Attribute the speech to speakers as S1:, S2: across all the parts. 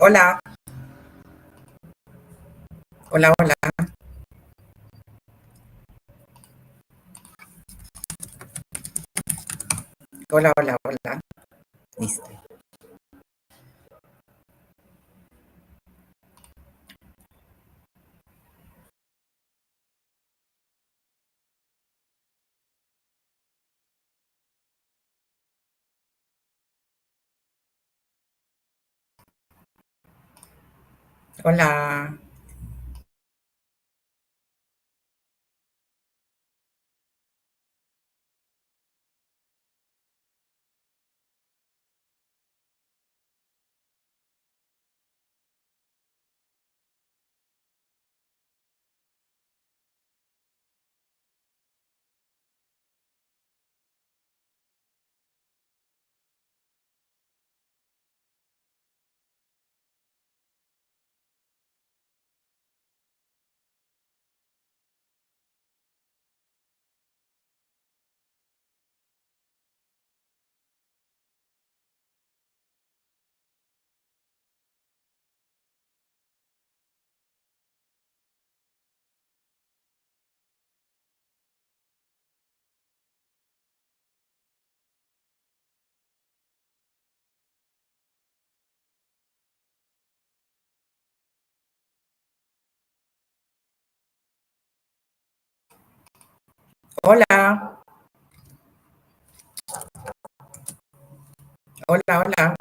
S1: Hola, hola, hola, hola, hola, hola. Listo. Hola, hola, hola, hola.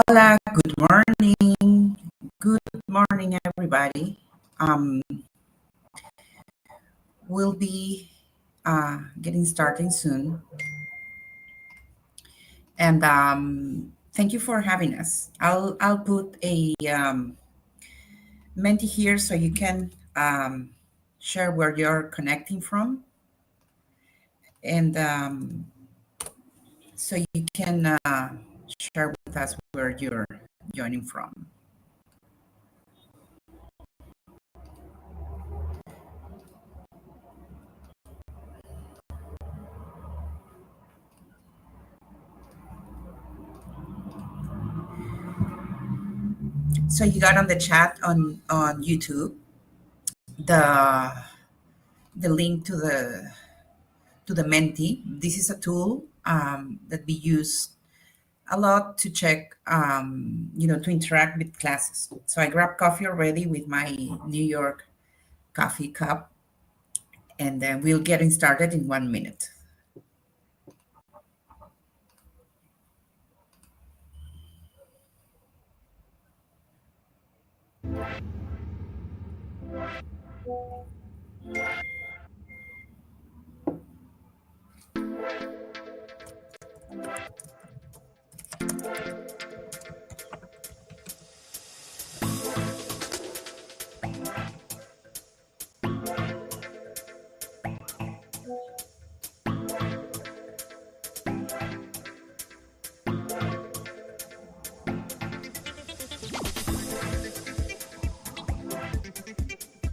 S1: Hola, good morning. Good morning, everybody. We'll be getting started soon. And thank you for having us. I'll put a Menti here so you can share where you're connecting from, and so you can share with us where you're joining from. So you got on the chat on YouTube the link to the Menti. This is a tool that we use a lot to check, to interact with classes. So I grabbed coffee already with my New York coffee cup, and then we'll get started in 1 minute.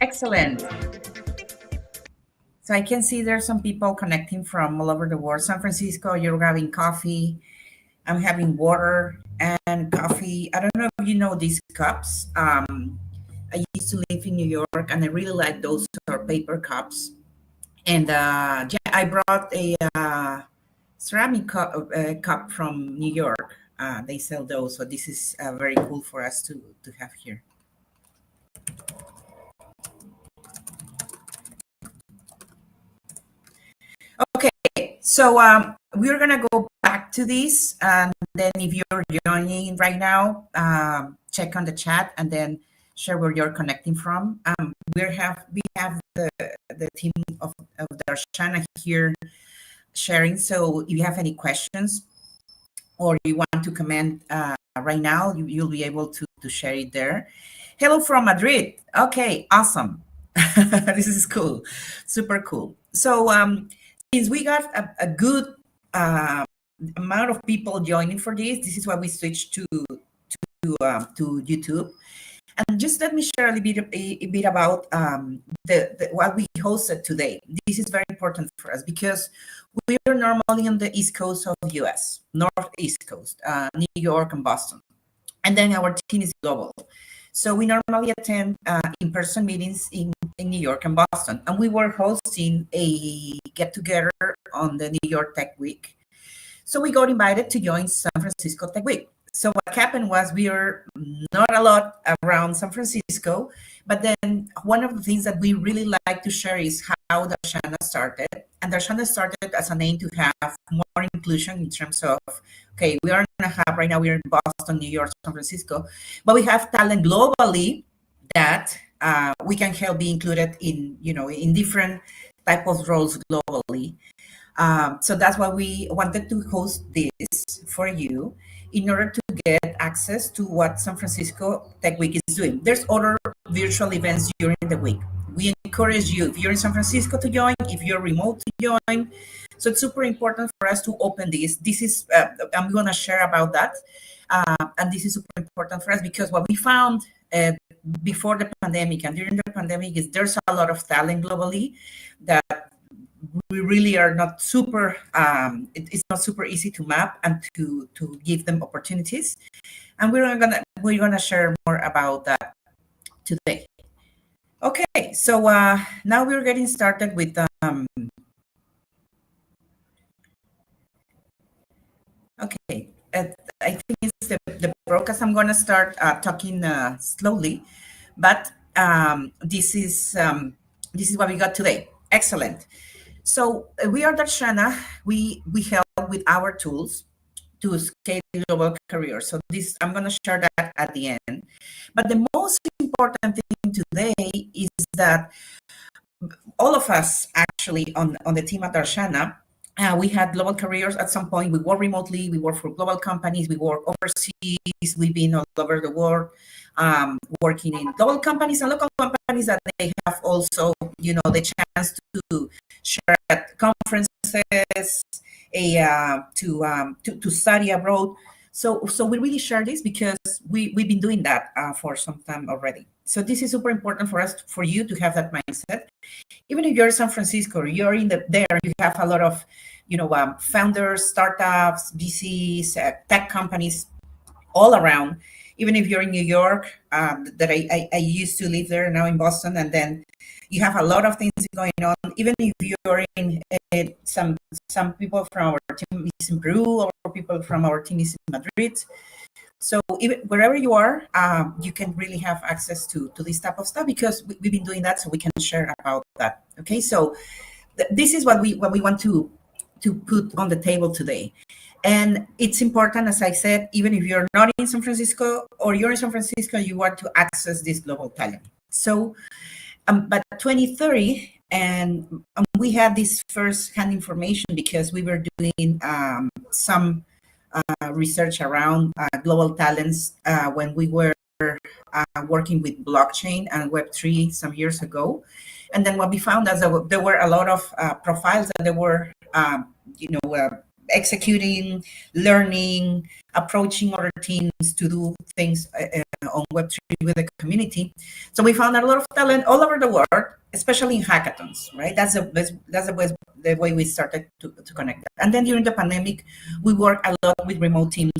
S1: Excellent. So I can see there's some people connecting from all over the world. San Francisco, you're having coffee. I'm having water and coffee. I don't know if you know these cups. I used to live in New York, and I really like those paper cups. And yeah, I brought a ceramic cup from New York. They sell those, so this is very cool for us to have here. Okay, so we're gonna go back to this, and then if you're joining right now, check on the chat and then share where you're connecting from. We have the team of Darshana here sharing. So if you have any questions or you want to comment right now, you'll be able to share it there. Hello from Madrid. Okay, awesome. This is cool, super cool. So since we got a good amount of people joining for this is why we switched to YouTube. And just let me share a bit about what we hosted today. This is very important for us because we are normally on the East Coast of the US, Northeast Coast, New York and Boston. And then our team is global. So we normally attend in-person meetings in New York and Boston. And we were hosting a get-together on the New York Tech Week. So we got invited to join San Francisco Tech Week. So what happened was we are not a lot around San Francisco, but then one of the things that we really like to share is how Darshana started. And Darshana started as an aim to have more inclusion in terms of, okay, we are in a hub right now, we're in Boston, New York, San Francisco, but we have talent globally that we can help be included in, in different type of roles globally. So that's why we wanted to host this for you in order to get access to what San Francisco Tech Week is doing. There's other virtual events during the week. We encourage you, if you're in San Francisco, to join, if you're remote, to join. So it's super important for us to open this. This is, I'm going to share about that. And this is super important for us because what we found before the pandemic and during the pandemic is there's a lot of talent globally that we really are not super it's not super easy to map and to give them opportunities, and we're gonna share more about that today. Okay, so now we're getting started with okay, I think it's the broadcast. I'm gonna start talking slowly, but this is what we got today. Excellent. So we are Darshana. We help with our tools to scale global careers. So this I'm going to share that at the end. But the most important thing today is that all of us actually on the team at Darshana, we had global careers at some point. We work remotely. We work for global companies. We work overseas. We've been all over the world, working in global companies and local companies that they have also, the chance to share at conferences, to study abroad. So we really share this because we've been doing that for some time already. So this is super important for us, for you to have that mindset. Even if you're in San Francisco, or you're there, you have a lot of, founders, startups, VCs, tech companies all around. Even if you're in New York, that I used to live there, now in Boston, and then you have a lot of things going on. Even if you're in some people from our team is in Peru, or people from our team is in Madrid. So even wherever you are, you can really have access to this type of stuff because we've been doing that, so we can share about that. Okay, so this is what we want to put on the table today. And it's important, as I said, even if you're not in San Francisco or you're in San Francisco, you want to access this global talent. So, but 2030, and we had this first-hand information because we were doing some research around global talents when we were working with blockchain and Web3 some years ago. And then what we found is that there were a lot of profiles that they were, executing, learning, approaching other teams to do things on Web3 with the community. So we found a lot of talent all over the world, especially in hackathons, right? That's the way we started to connect that. And then during the pandemic, we worked a lot with remote teams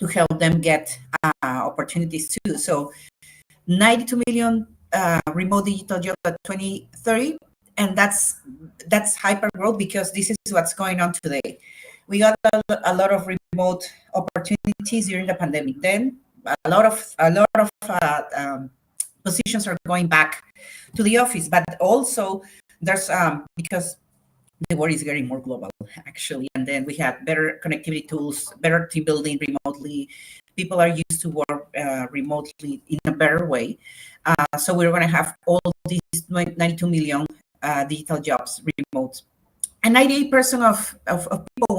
S1: to help them get opportunities too. So 92 million remote digital jobs by 2030, and that's hyper growth because this is what's going on today. We got a lot of remote opportunities during the pandemic. Then a lot of positions are going back to the office, but also there's because the world is getting more global actually, and then we have better connectivity tools, better team building remotely. People are used to work remotely in a better way. So we're going to have all these 92 million digital jobs remote, and 98% of people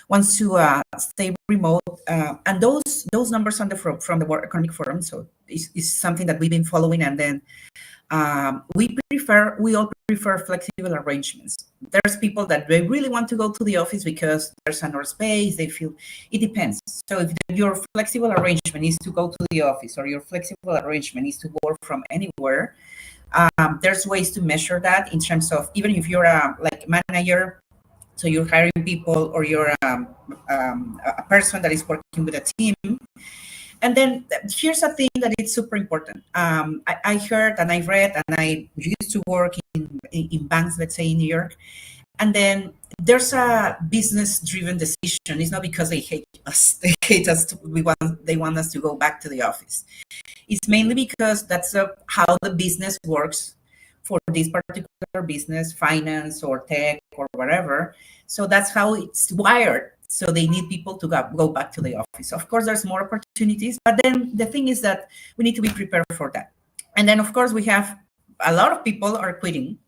S1: wants to stay remote, and those numbers from the World Economic Forum. So it's something that we've been following, and then we all prefer flexible arrangements. There's people that they really want to go to the office because there's another space. They feel it depends. So if your flexible arrangement is to go to the office, or your flexible arrangement is to work from anywhere, there's ways to measure that in terms of, even if you're a manager, so you're hiring people, or you're a person that is working with a team. And then here's a thing that is super important. I heard and I read, and I used to work in banks, let's say in New York, And then there's a business-driven decision. It's not because they hate us. They hate us. They want us to go back to the office. It's mainly because that's how the business works for this particular business, finance or tech or whatever. So that's how it's wired. So they need people to go back to the office. Of course, there's more opportunities, but then the thing is that we need to be prepared for that. And then, of course, we have a lot of people are quitting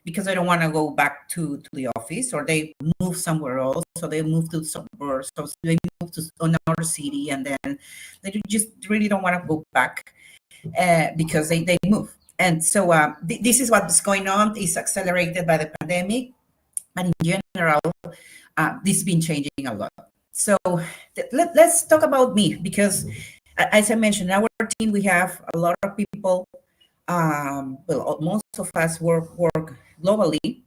S1: because they don't want to go back to the office, or they move somewhere else. So they move to suburbs, so they move to another city, and then they just really don't want to go back because they move. And so this is what's going on. It's accelerated by the pandemic, but in general, this has been changing a lot. So let's talk about me, because as I mentioned, in our team, we have a lot of people. Well, most of us work globally,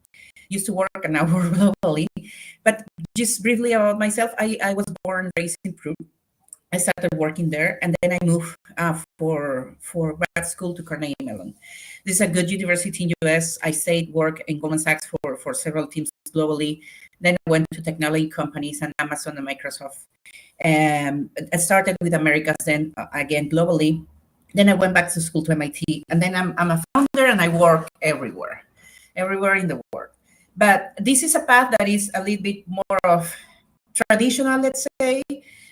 S1: used to work and now work globally. But just briefly about myself, I was born and raised in Peru. I started working there, and then I moved for grad school to Carnegie Mellon. This is a good university in US. I stayed work in Goldman Sachs for several teams globally. Then I went to technology companies and Amazon and Microsoft. And I started with Americas, then again globally. Then I went back to school to MIT, and then I'm a founder, and I work everywhere in the world. But this is a path that is a little bit more of traditional, let's say.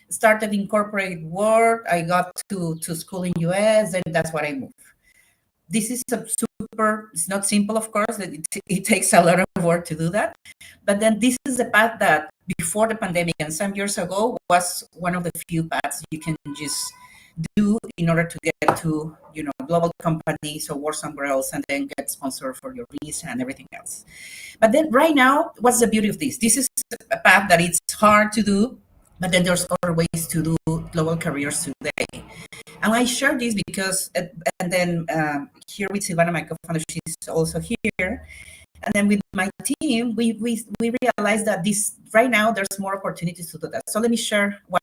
S1: Started in corporate world. I got to school in US, and that's what I moved. This is it's not simple, of course. It takes a lot of work to do that. But then this is the path that before the pandemic and some years ago was one of the few paths you can just do in order to get to, global companies or work somewhere else and then get sponsored for your visa and everything else. But then right now, what's the beauty of this? This is a path that it's hard to do, but then there's other ways to do global careers today. And I share this because, and then here with Silvana, my co-founder, she's also here. And then with my team, we realized that this right now there's more opportunities to do that. So let me share what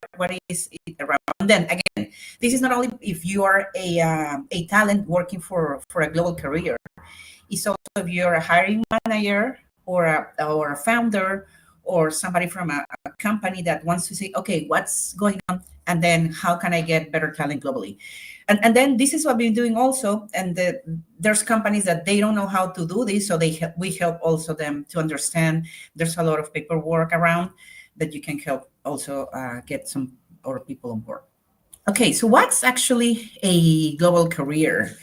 S1: is it around. And then again, this is not only if you are a talent working for a global career. It's also if you're a hiring manager or a founder or somebody from a company that wants to say, okay, what's going on? And then how can I get better talent globally? And then this is what we've been doing also. And there's companies that they don't know how to do this. So we help also them to understand. There's a lot of paperwork around that you can help also get some other people on board. Okay, so what's actually a global career?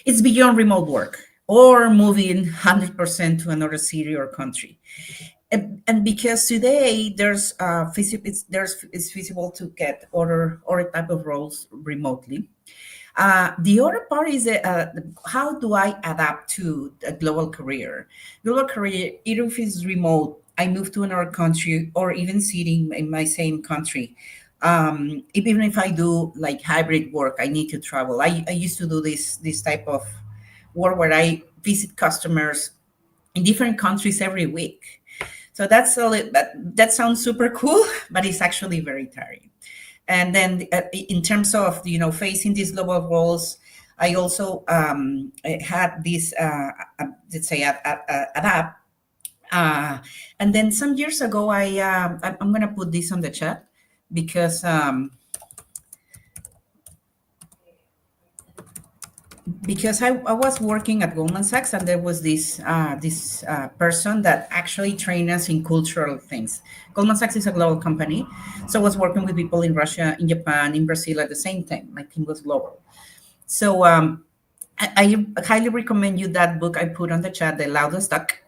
S1: It's beyond remote work or moving 100% to another city or country. And because today it's feasible to get other type of roles remotely. The other part is how do I adapt to a global career? Global career, even if it's remote, I move to another country or even sitting in my same country. Even if I do like hybrid work, I need to travel. I used to do this type of work where I visit customers in different countries every week. So that sounds super cool, but it's actually very tiring. And then in terms of, facing these global roles, I also had this, let's say, adapt. And then some years ago, I'm going to put this on the chat because I was working at Goldman Sachs, and there was this person that actually trained us in cultural things. Goldman Sachs is a global company, so I was working with people in Russia, in Japan, in Brazil at the same time. My team was global. So I highly recommend you that book I put on the chat, The Loudest Duck.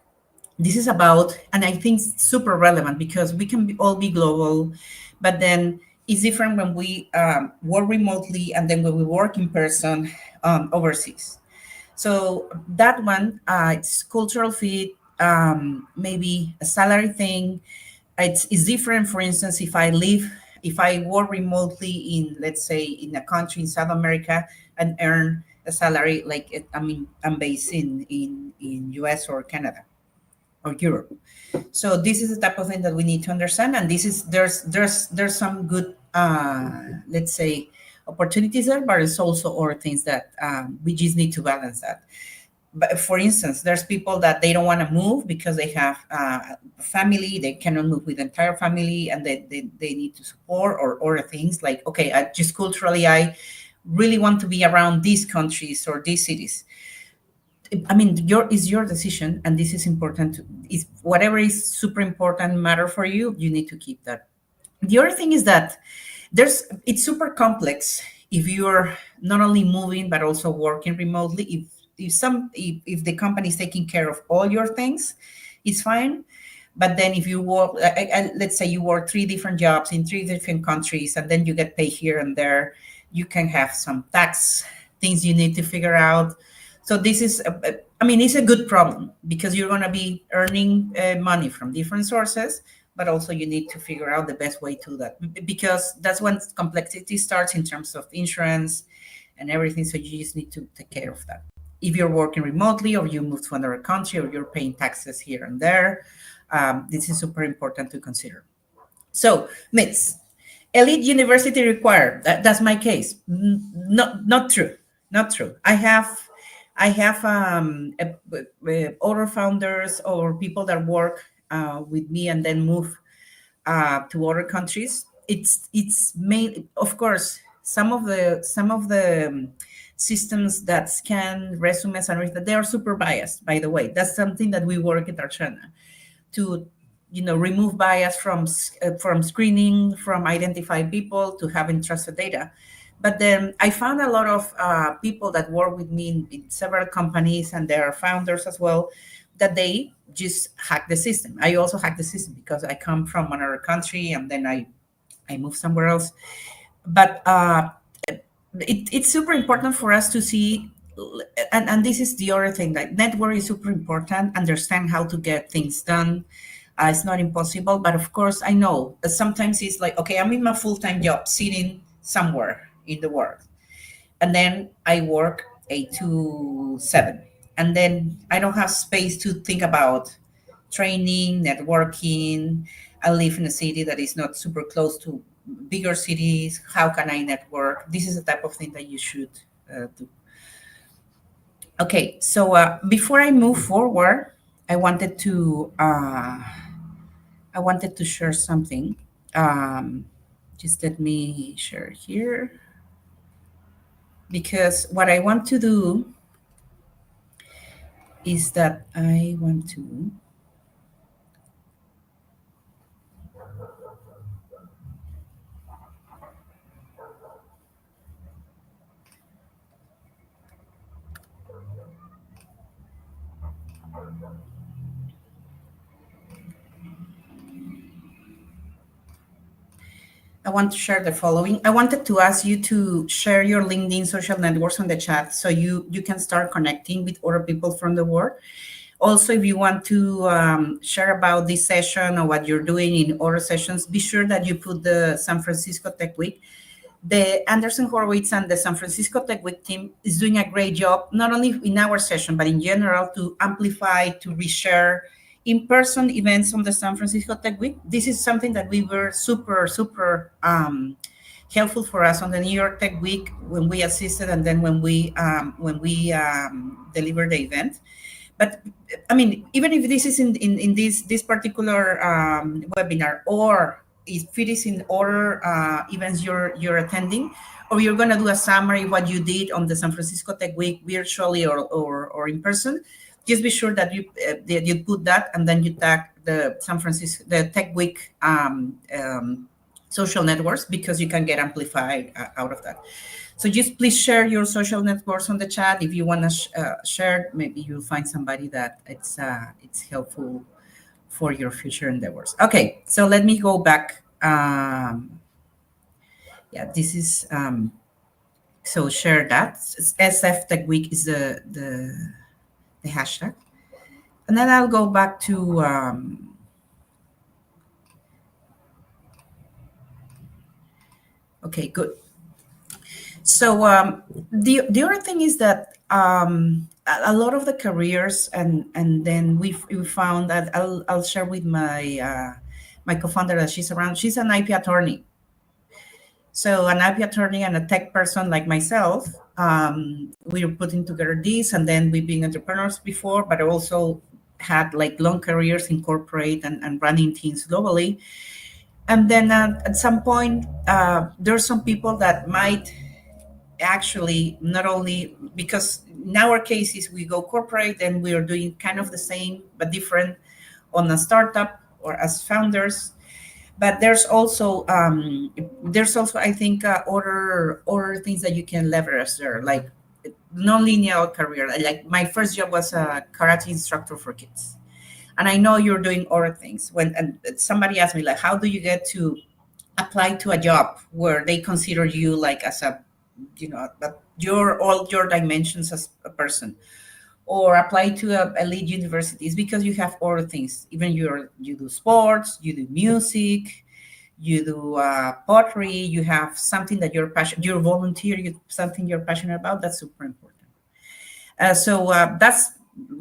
S1: This is about, and I think it's super relevant because we can all be global, but then it's different when we work remotely and then when we work in person overseas. So that one, it's cultural fit, maybe a salary thing. It's different. For instance, if I work remotely in, let's say, in a country in South America and earn a salary like I'm based in US or Canada or Europe. So this is the type of thing that we need to understand, and this is there's some good let's say opportunities there, but it's also other things that we just need to balance that. but for instance, there's people that they don't want to move because they have family, they cannot move with the entire family, and they need to support or things like, okay, I just culturally, I really want to be around these countries or these cities. I mean, your decision, and this is important. Is whatever is super important matter for you, you need to keep that. The other thing is that it's super complex if you're not only moving but also working remotely. If the company is taking care of all your things, it's fine. But then if you work, let's say you work three different jobs in three different countries, and then you get paid here and there, you can have some tax things you need to figure out. So this is, I mean, it's a good problem because you're going to be earning money from different sources, but also you need to figure out the best way to that, because that's when complexity starts in terms of insurance and everything. So you just need to take care of that. If you're working remotely or you move to another country or you're paying taxes here and there, this is super important to consider. So myths. Elite university required. That's my case. Not true. Not true. I have other founders or people that work with me and then move to other countries. It's made, of course, some of the systems that scan resumes and everything, they are super biased. By the way, that's something that we work at Darshana to, remove bias from screening, from identifying people to having trusted data. But then I found a lot of people that work with me in several companies, and there are founders as well, that they just hack the system. I also hack the system because I come from another country and then I move somewhere else. But it's super important for us to see, and this is the other thing, that network is super important. Understand how to get things done. It's not impossible, but of course I know that sometimes it's like, okay, I'm in my full-time job sitting somewhere in the world, and then I work 8 to 7, and then I don't have space to think about training, networking. I live in a city that is not super close to bigger cities. How can I network? This is the type of thing that you should do. Okay, so before I move forward, I wanted to share something. Just let me share here, because what I want to do is that I want to. I want to share the following. I wanted to ask you to share your LinkedIn social networks on the chat so you can start connecting with other people from the world. Also, if you want to share about this session or what you're doing in other sessions, be sure that you put the San Francisco Tech Week. The Anderson Horowitz and the San Francisco Tech Week team is doing a great job, not only in our session, but in general, to amplify, to reshare in-person events on the San Francisco Tech Week. This is something that we were super helpful for us on the New York Tech Week when we assisted, and then when we delivered the event. But I mean, even if this is in this particular webinar, or if it is in other events you're attending, or you're going to do a summary what you did on the San Francisco Tech Week virtually or in person, just be sure that you put that, and then you tag the Tech Week social networks, because you can get amplified out of that. So just please share your social networks on the chat. If you want to share, maybe you'll find somebody that it's helpful for your future endeavors. Okay, so let me go back. Yeah, this is so share that. SF Tech Week is the hashtag, and then I'll go back to. Okay, good. So the other thing is that a lot of the careers, and then we found that I'll share with my my co-founder that she's around. She's an IP attorney. So an IP attorney and a tech person like myself, We were putting together this, and then we've been entrepreneurs before, but also had like long careers in corporate and running teams globally. And then at some point, there's some people that might actually not only because in our cases we go corporate and we are doing kind of the same but different on a startup or as founders, but there's also I think other things that you can leverage there, like non-linear career. Like my first job was a karate instructor for kids, and I know you're doing other things. When and somebody asked me like, how do you get to apply to a job where they consider you like as a, that your all your dimensions as a person, or apply to a elite universities because you have other things. Even you do sports, you do music, you do pottery, you have something that you're passionate, you're volunteer, something you're passionate about. That's super important. So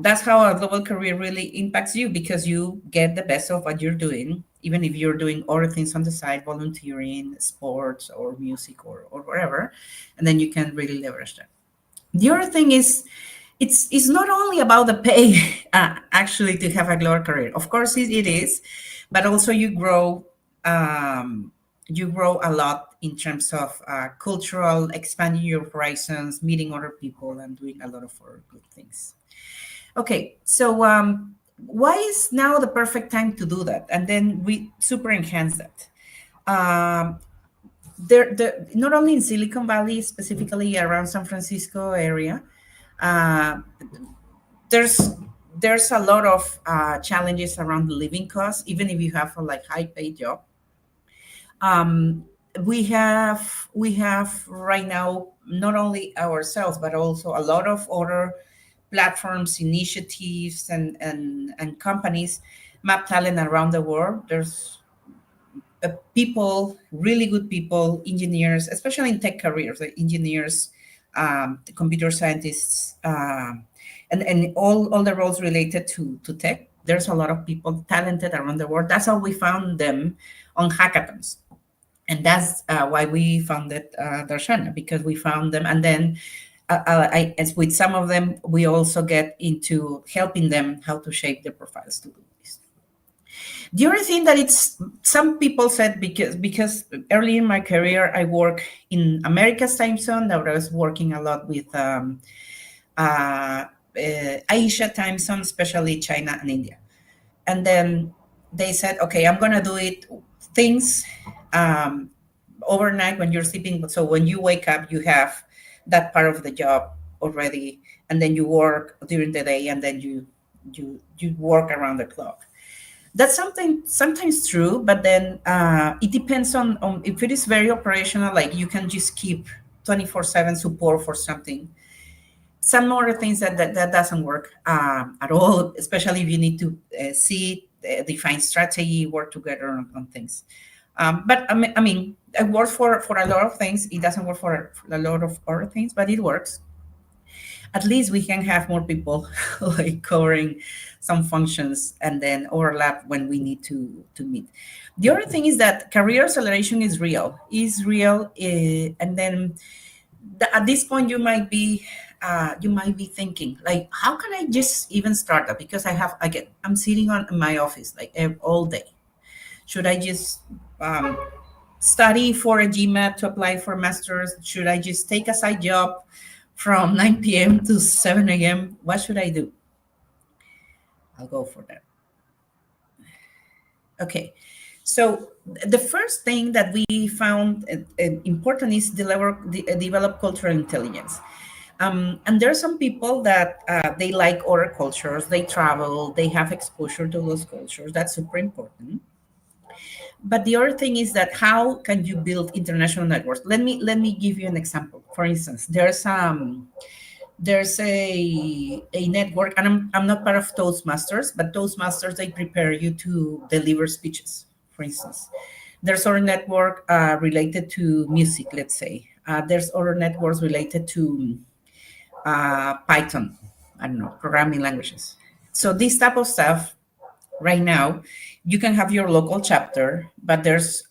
S1: that's how a global career really impacts you, because you get the best of what you're doing, even if you're doing other things on the side, volunteering, sports, or music, or whatever, and then you can really leverage that. The other thing is, it's not only about the pay, actually, to have a global career. Of course, it is, but also um, you grow a lot in terms of cultural, expanding your horizons, meeting other people, and doing a lot of other good things. Okay, so why is now the perfect time to do that? And then we super enhance that. Um, not only in Silicon Valley, specifically around San Francisco area, uh, there's there's a lot of challenges around the living costs, even if you have a like high paid job. Um, we have right now not only ourselves but also a lot of other platforms, initiatives, and companies map talent around the world. There's people, really good people, engineers, especially in tech careers, like engineers, computer scientists, and all the roles related to tech. There's a lot of people talented around the world. That's how we found them on hackathons. And that's why we founded Darshana, because we found them. And then as with some of them, we also get into helping them how to shape their profiles to do this. The other thing that it's some people said, because early in my career I work in America's time zone, that I was working a lot with Asia time zone, especially China and India. And then they said, okay, I'm gonna do it things um, overnight when you're sleeping. So when you wake up, you have that part of the job already, and then you work during the day, and then you work around the clock. That's something sometimes true, but then it depends on if it is very operational, like you can just keep 24/7 support for something. Some other things that doesn't work at all, especially if you need to see, define strategy, work together on things. But I mean, it works for a lot of things. It doesn't work for a lot of other things, but it works. At least we can have more people like covering some functions and then overlap when we need to meet. The other thing is that career acceleration is real, and then at this point you might be thinking like, how can I just even start that? Because I'm sitting on in my office like all day. Should I just um, study for a GMAT to apply for masters? Should I just take a side job from 9 p.m. to 7 a.m.? What should I do? I'll go for that. Okay. So the first thing that we found important is develop cultural intelligence. And there are some people that they like other cultures, they travel, they have exposure to those cultures. That's super important. But the other thing is that how can you build international networks? Let me give you an example. For instance, there's a network, and I'm not part of Toastmasters, but Toastmasters, they prepare you to deliver speeches. For instance, there's other network related to music, let's say. There's other networks related to Python, I don't know, programming languages. So this type of stuff, right now, you can have your local chapter, but there's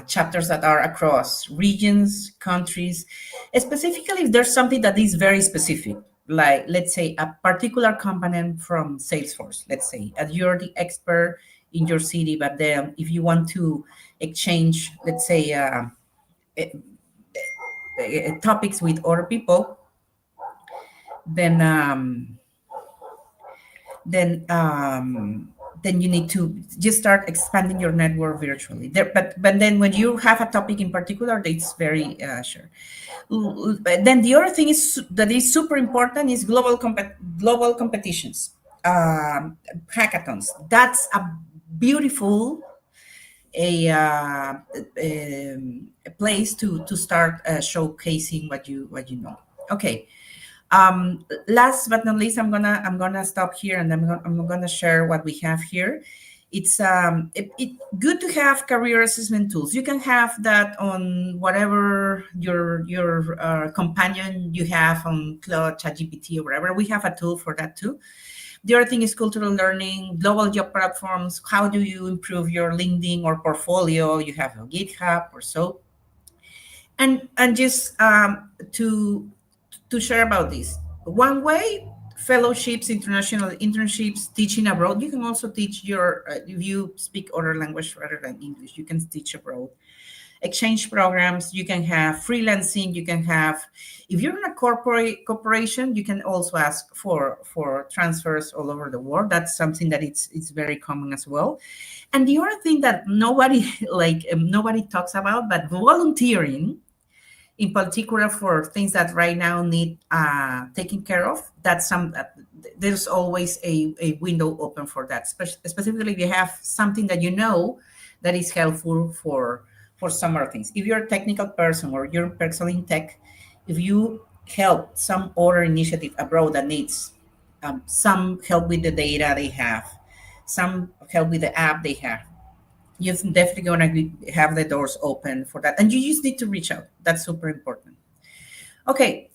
S1: chapters that are across regions, countries. Specifically, if there's something that is very specific, like let's say a particular component from Salesforce, let's say, and you're the expert in your city, but then if you want to exchange, let's say, topics with other people, then then um, then you need to just start expanding your network virtually. But then when you have a topic in particular, it's very sure. But then the other thing is that is super important is global competitions, hackathons. That's a beautiful a place to start showcasing what you know. Okay, last but not least, I'm gonna stop here, and I'm gonna share what we have here. It's it good to have career assessment tools. You can have that on whatever your companion you have on Cloud, ChatGPT, or whatever. We have a tool for that too. The other thing is cultural learning, global job platforms. How do you improve your LinkedIn or portfolio? You have a GitHub or so, and just to share about this. One way, fellowships, international internships, teaching abroad. You can also teach your, if you speak other language rather than English, you can teach abroad. Exchange programs, you can have freelancing, you can have, if you're in a corporation, you can also ask for transfers all over the world. That's something that it's very common as well. And the other thing that nobody nobody talks about, but volunteering in particular for things that right now need taken care of, that's some there's always a window open for that. Specifically, if you have something that you know that is helpful for some other things. If you're a technical person or you're a person in tech, if you help some other initiative abroad that needs some help with the data they have, some help with the app they have, you're definitely going to have the doors open for that. And you just need to reach out. That's super important. Okay.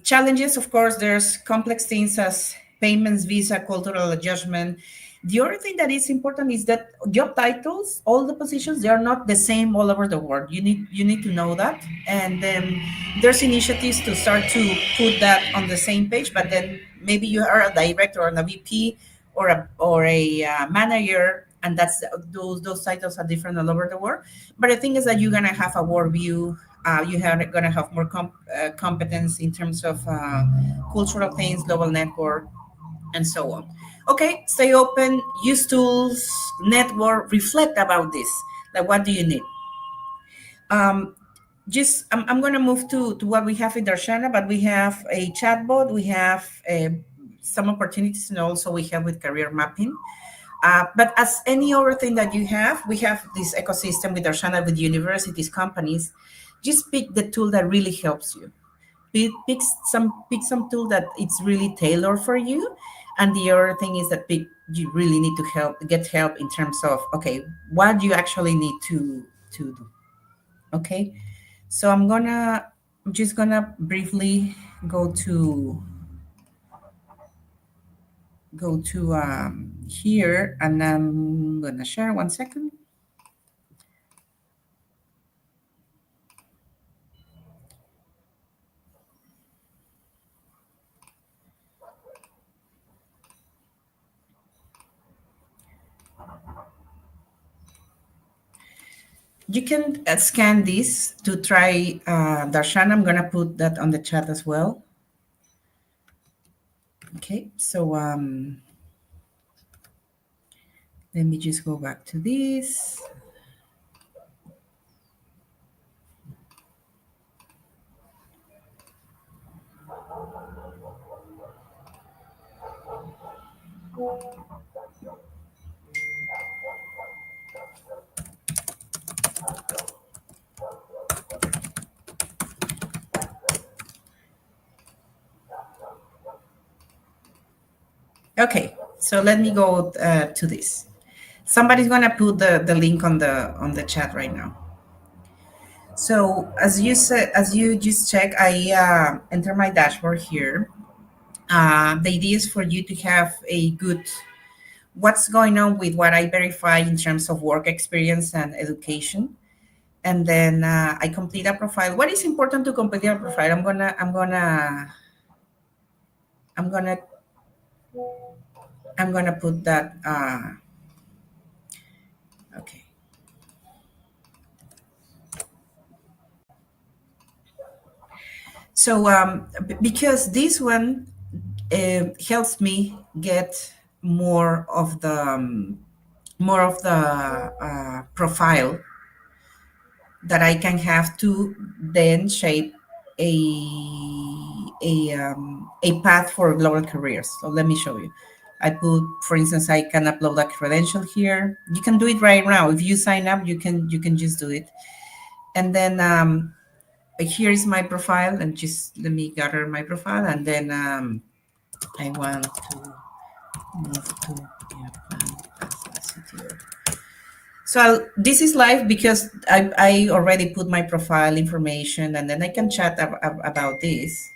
S1: Challenges, of course, there's complex things as payments, visa, cultural adjustment. The other thing that is important is that job titles, all the positions, they are not the same all over the world. You need to know that. And then there's initiatives to start to put that on the same page, but then maybe you are a director or a VP or a manager, and that's those titles are different all over the world. But the thing is that you're gonna have a world view. You're gonna have more competence in terms of cultural things, global network, and so on. Okay, stay open, use tools, network, reflect about this. Like, what do you need? Um, just I'm going to move to what we have in Darshana, but we have a chatbot, we have some opportunities, and also we have with career mapping. But as any other thing that you have, we have this ecosystem with Darshana, with universities, companies. Just pick the tool that really helps you. Pick some tool that it's really tailored for you. And the other thing is that you really need to get help in terms of, okay, what you actually need to do. Okay, so I'm just gonna briefly go to here, and I'm gonna share 1 second. You can scan this to try Darshan. I'm gonna put that on the chat as well. Okay, so let me just go back to this. Okay, so let me go to this. Somebody's gonna put the link on the chat right now. So as you said, as you just check, I enter my dashboard here. The idea is for you to have a good what's going on with what I verify in terms of work experience and education. And then I complete a profile. What is important to complete a profile? I'm gonna I'm gonna put that. Okay. So because this one helps me get more of the profile that I can have to then shape a a path for global careers. So let me show you. I put, for instance, I can upload a credential here. You can do it right now. If you sign up, you can just do it. And then here is my profile, and just let me gather my profile, and then I want to move to Japan as a CTO. So this is live because I already put my profile information, and then I can chat about this.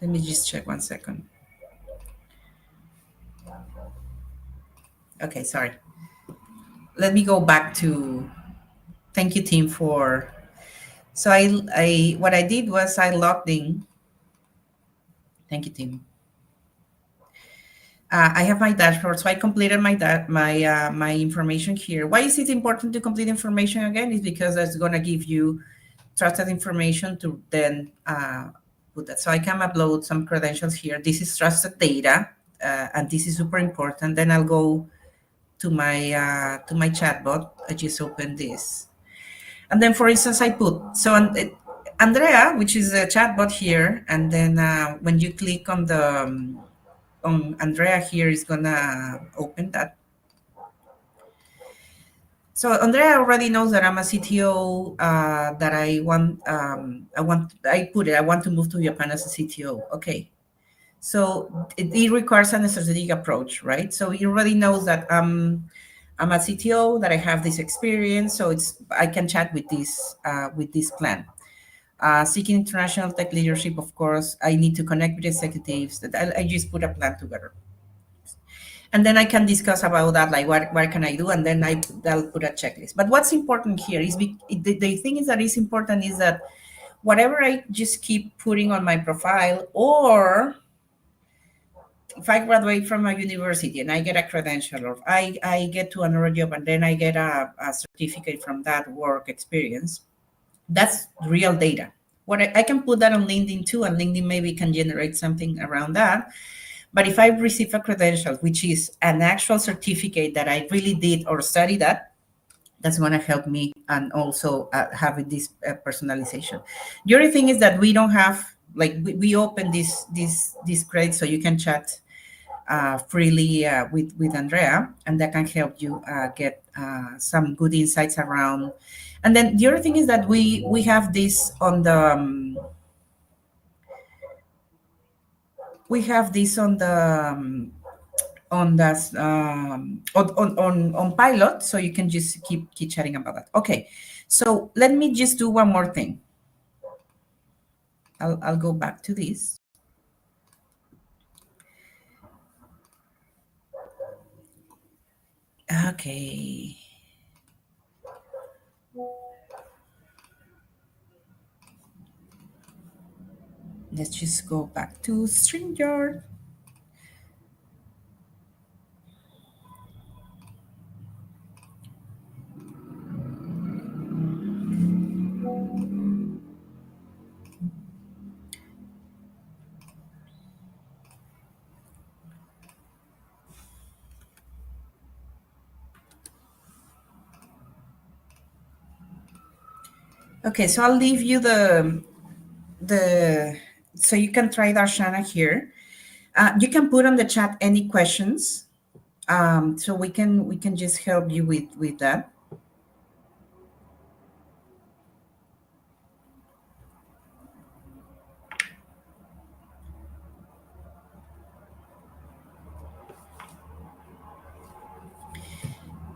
S1: Let me just check 1 second. Okay, sorry. Let me go back to, thank you, team, for, so I what I did was I logged in. Thank you, team. I have my dashboard, so I completed my information here. Why is it important to complete information again? Is because that's going to give you trusted information to then put that. So I can upload some credentials here. This is trusted data, and this is super important. Then I'll go to my chatbot. I just open this, and then, for instance, I put, so Andrea, which is a chatbot here, and then when you click on the on Andrea here, is gonna open that. So Andrea already knows that I'm a CTO. That I want to move to Japan as a CTO. Okay, so it requires a strategic approach, right? So he already knows that I'm a CTO, that I have this experience, so I can chat with this plan. Seeking international tech leadership, of course, I need to connect with executives. That I just put a plan together, and then I can discuss about that, like what can I do, and then I'll put a checklist. But what's important here is the thing is that is important is that whatever I just keep putting on my profile, or if I graduate from a university and I get a credential, or I get to another job and then I get a certificate from that work experience, that's real data. What I can put that on LinkedIn too, and LinkedIn maybe can generate something around that. But if I receive a credential, which is an actual certificate that I really did or studied that's going to help me, and also having this personalization. The other thing is that we don't have, like, we open this credit so you can chat freely with Andrea, and that can help you get some good insights around. And then the other thing is that we have this on the we have this on the on pilot, so you can just keep chatting about that. Okay, so let me just do one more thing. I'll go back to this. Okay. Let's just go back to StreamYard. Okay, so I'll leave you the so you can try Darshana here. You can put on the chat any questions, so we can just help you with that.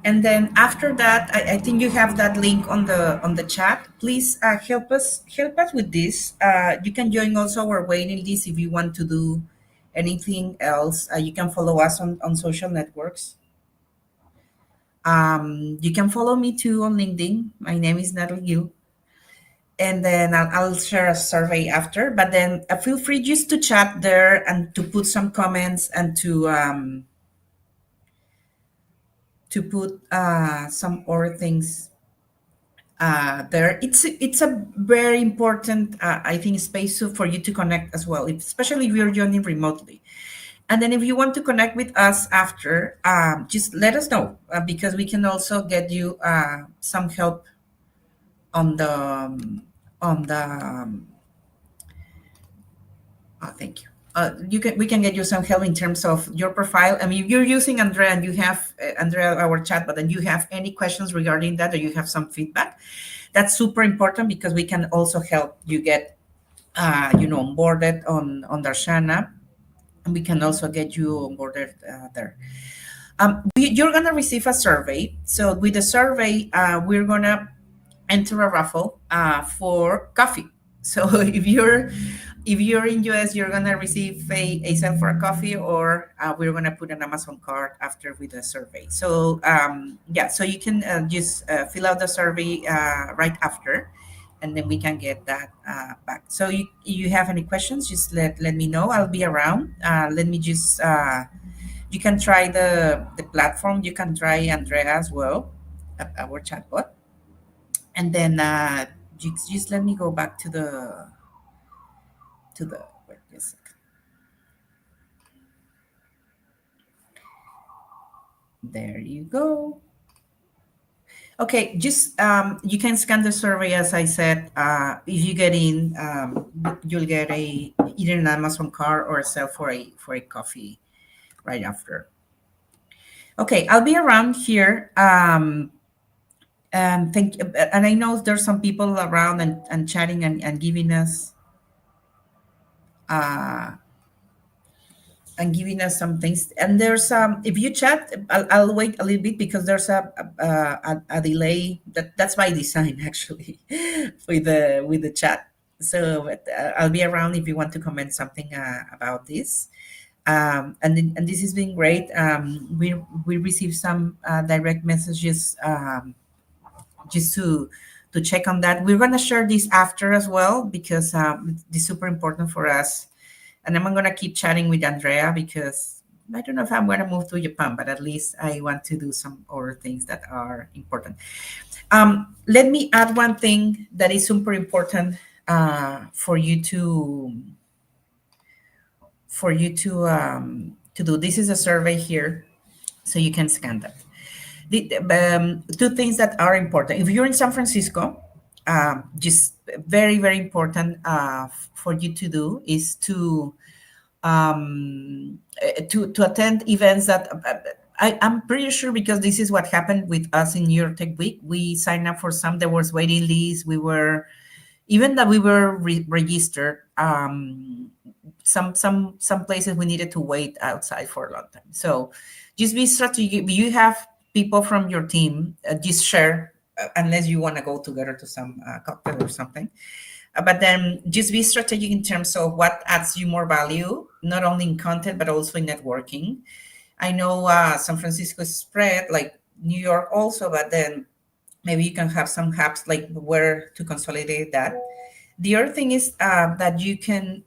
S1: And then after that, I think you have that link on the chat. Please help us with this. You can join also our waiting list if you want to do Anything else, you can follow us on social networks. You can follow me too on LinkedIn. My name is Natalie Gill. And then I'll share a survey after. But then feel free just to chat there and to put some comments and to put some other things there. It's a very important, I think, space for you to connect as well, especially if you're joining remotely. And then if you want to connect with us after, just let us know because we can also get you some help on the on the thank you. We can get you some help in terms of your profile. I mean, if you're using Andrea and you have Andrea our chat, but then you have any questions regarding that or you have some feedback, that's super important because we can also help you get onboarded on Darshana, and we can also get you onboarded there. You're gonna receive a survey. So with the survey, we're gonna enter a raffle for coffee. So if you're in US, you're gonna receive a sale for a coffee, or we're gonna put an Amazon card after with the survey. So yeah, so you can just fill out the survey right after, and then we can get that back. So you have any questions? Just let me know. I'll be around. Let me just you can try the platform. You can try Andrea as well, our chatbot, and then just let me go back to the wait a second. There you go. Okay, just you can scan the survey as I said. If you get in, you'll get either an Amazon card or a sale for a coffee right after. Okay, I'll be around here. And I know there's some people around and chatting and giving us uh, some things. And there's if you chat, I'll wait a little bit because there's a delay. That's by design actually, with the chat. So I'll be around if you want to comment something about this. And this has been great. We received some direct messages just to check on that. We're gonna share this after as well because it's super important for us. And I'm gonna keep chatting with Andrea because I don't know if I'm gonna move to Japan, but at least I want to do some other things that are important. Let me add one thing that is super important for you to do. This is a survey here, so you can scan that. Two things that are important. If you're in San Francisco, just very, very important for you to do is to attend events that I'm pretty sure because this is what happened with us in New York Tech Week. We signed up for some. There was waiting lists. We were even that we were registered. Some places we needed to wait outside for a long time. So just be strategic. If you have people from your team, just share, unless you want to go together to some cocktail or something. But then just be strategic in terms of what adds you more value, not only in content, but also in networking. I know San Francisco is spread like New York also, but then maybe you can have some hubs like where to consolidate that. The other thing is that you can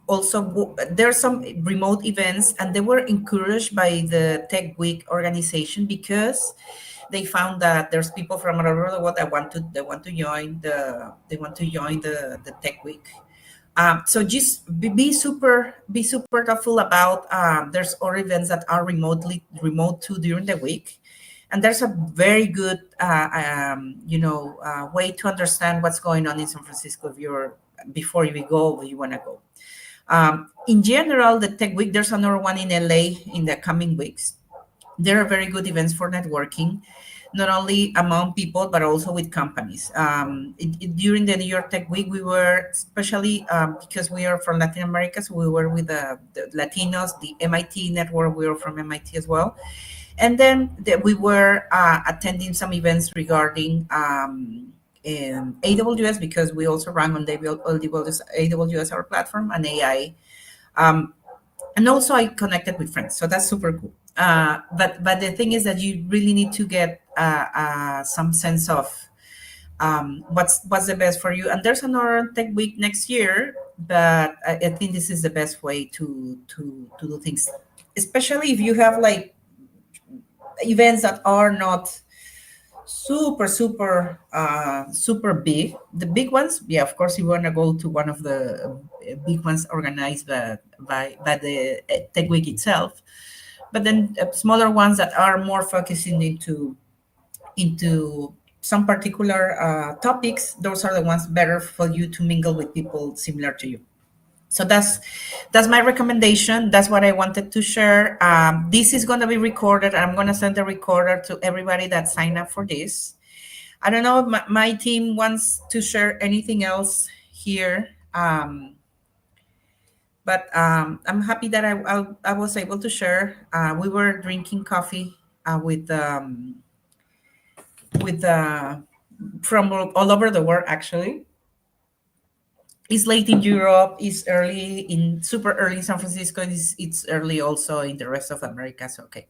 S1: also there are some remote events, and they were encouraged by the Tech Week organization because they found that there's people from all over the world that want to join the Tech Week. So just be super thoughtful about there's other events that are remote too during the week, and there's a very good way to understand what's going on in San Francisco if you're before you go where you want to go. In general, the Tech Week, there's another one in LA in the coming weeks. There are very good events for networking, not only among people, but also with companies. During the New York Tech Week, we were, especially because we are from Latin America, so we were with the Latinos, the MIT network, we were from MIT as well. And then we were attending some events regarding AWS, because we also run on AWS, our platform, and AI. Um, and also I connected with friends, so that's super cool. But the thing is that you really need to get some sense of what's the best for you. And there's another tech week next year, but I think this is the best way to do things, especially if you have like events that are not super big. The big ones, yeah, of course you want to go to one of the big ones organized by the tech week itself. But then smaller ones that are more focusing into some particular topics, those are the ones better for you to mingle with people similar to you. So that's my recommendation. That's what I wanted to share. This is going to be recorded. I'm going to send the recorder to everybody that signed up for this. I don't know if my team wants to share anything else here, but I'm happy that I was able to share. We were drinking coffee with from all over the world, actually. It's late in Europe. It's early in super early in San Francisco. It's early also in the rest of America. So okay.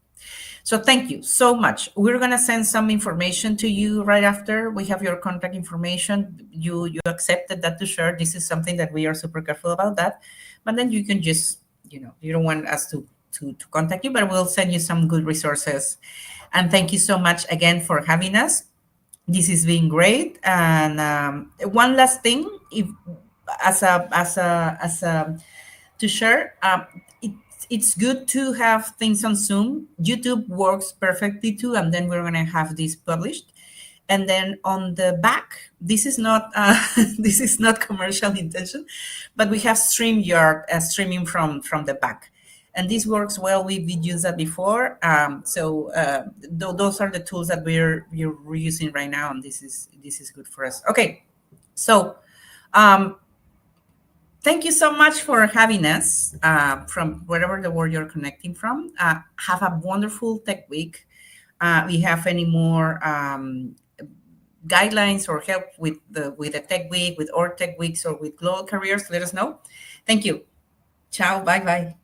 S1: So thank you so much. We're gonna send some information to you right after we have your contact information. You accepted that to share. This is something that we are super careful about that. But then you can just, you don't want us to contact you, but we'll send you some good resources. And thank you so much again for having us. This has been great. And one last thing, if as a to share. It's good to have things on Zoom. YouTube works perfectly too, and then we're gonna have this published. And then on the back, this is not this is not commercial intention, but we have StreamYard streaming from the back, and this works well. We've used that before, so those are the tools that we're using right now, and this is good for us. Okay, so. Um, Thank you so much for having us from wherever the world you're connecting from. Have a wonderful tech week. We have any more guidelines or help with the tech week, with our tech weeks, or with global careers, let us know. Thank you. Ciao. Bye bye.